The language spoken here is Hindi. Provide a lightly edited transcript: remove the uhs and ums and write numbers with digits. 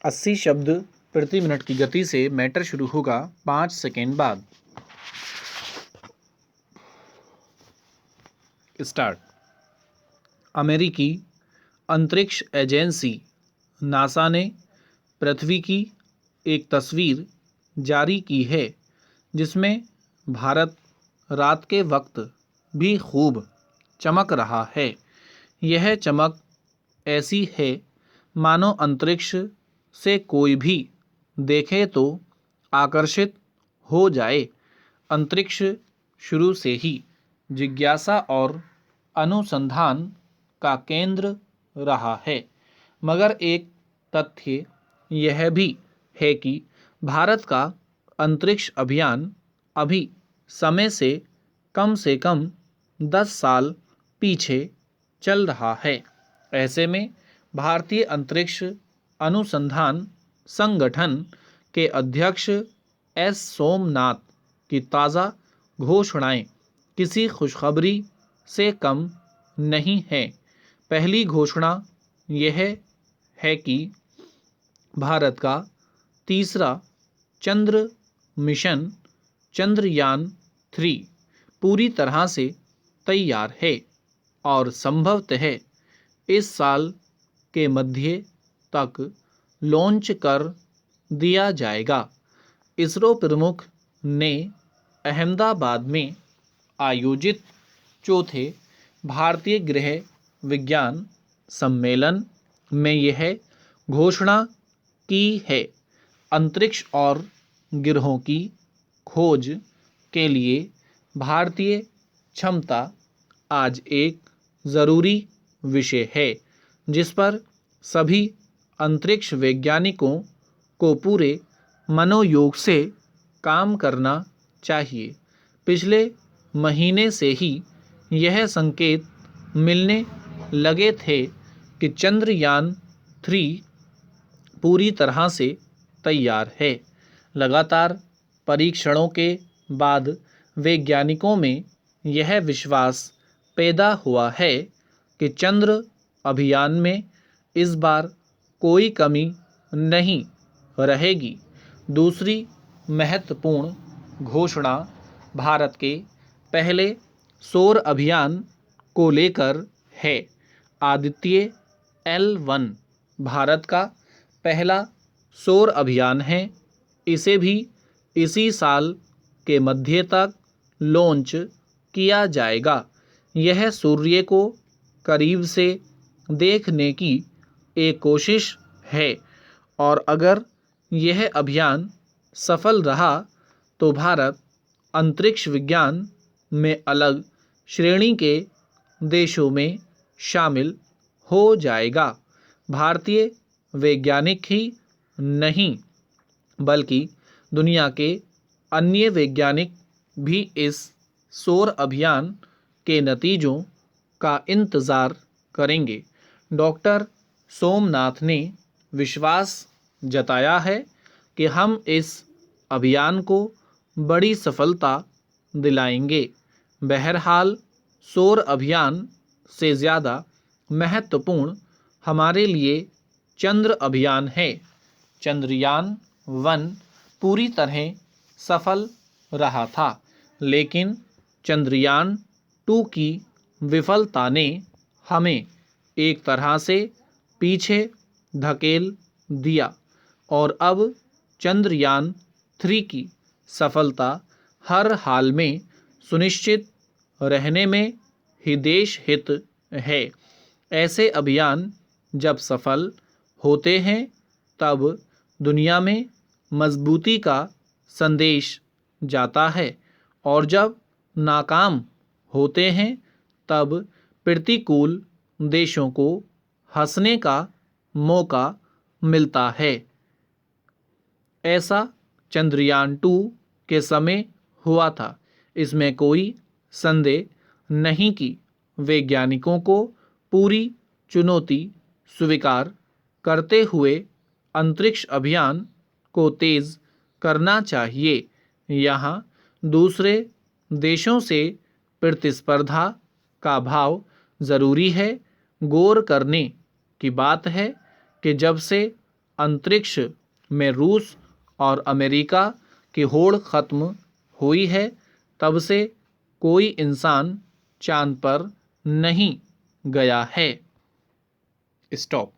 80 शब्द प्रति मिनट की गति से मैटर शुरू होगा 5 सेकेंड बाद। स्टार्ट। अमेरिकी अंतरिक्ष एजेंसी नासा ने पृथ्वी की एक तस्वीर जारी की है जिसमें भारत रात के वक्त भी खूब चमक रहा है। यह चमक ऐसी है मानो अंतरिक्ष से कोई भी देखे तो आकर्षित हो जाए। अंतरिक्ष शुरू से ही जिज्ञासा और अनुसंधान का केंद्र रहा है, मगर एक तथ्य यह भी है कि भारत का अंतरिक्ष अभियान अभी समय से कम 10 साल पीछे चल रहा है। ऐसे में भारतीय अंतरिक्ष अनुसंधान संगठन के अध्यक्ष एस सोमनाथ की ताज़ा घोषणाएं किसी खुशखबरी से कम नहीं है। पहली घोषणा यह है कि भारत का तीसरा चंद्र मिशन चंद्रयान-3 पूरी तरह से तैयार है और संभवतः इस साल के मध्य तक लॉन्च कर दिया जाएगा। इसरो प्रमुख ने अहमदाबाद में आयोजित चौथे भारतीय गृह विज्ञान सम्मेलन में यह घोषणा की है। अंतरिक्ष और ग्रहों की खोज के लिए भारतीय क्षमता आज एक ज़रूरी विषय है जिस पर सभी अंतरिक्ष वैज्ञानिकों को पूरे मनोयोग से काम करना चाहिए। पिछले महीने से ही यह संकेत मिलने लगे थे कि चंद्रयान-3 पूरी तरह से तैयार है। लगातार परीक्षणों के बाद वैज्ञानिकों में यह विश्वास पैदा हुआ है कि चंद्र अभियान में इस बार कोई कमी नहीं रहेगी। दूसरी महत्वपूर्ण घोषणा भारत के पहले सौर अभियान को लेकर है। आदित्य L1 भारत का पहला सौर अभियान है। इसे भी इसी साल के मध्य तक लॉन्च किया जाएगा। यह सूर्य को करीब से देखने की एक कोशिश है और अगर यह अभियान सफल रहा तो भारत अंतरिक्ष विज्ञान में अलग श्रेणी के देशों में शामिल हो जाएगा। भारतीय वैज्ञानिक ही नहीं बल्कि दुनिया के अन्य वैज्ञानिक भी इस सौर अभियान के नतीजों का इंतज़ार करेंगे। डॉक्टर सोमनाथ ने विश्वास जताया है कि हम इस अभियान को बड़ी सफलता दिलाएंगे। बहरहाल सौर अभियान से ज़्यादा महत्वपूर्ण हमारे लिए चंद्र अभियान है। चंद्रयान-1 पूरी तरह सफल रहा था, लेकिन चंद्रयान-2 की विफलता ने हमें एक तरह से पीछे धकेल दिया और अब चंद्रयान-3 की सफलता हर हाल में सुनिश्चित रहने में ही देश हित है। ऐसे अभियान जब सफल होते हैं तब दुनिया में मजबूती का संदेश जाता है और जब नाकाम होते हैं तब प्रतिकूल देशों को हंसने का मौका मिलता है। ऐसा चंद्रयान-2 के समय हुआ था। इसमें कोई संदेह नहीं कि वैज्ञानिकों को पूरी चुनौती स्वीकार करते हुए अंतरिक्ष अभियान को तेज़ करना चाहिए। यहाँ दूसरे देशों से प्रतिस्पर्धा का भाव ज़रूरी है। गौर करने की बात है कि जब से अंतरिक्ष में रूस और अमेरिका की होड़ खत्म हुई है, तब से कोई इंसान चांद पर नहीं गया है। स्टॉप।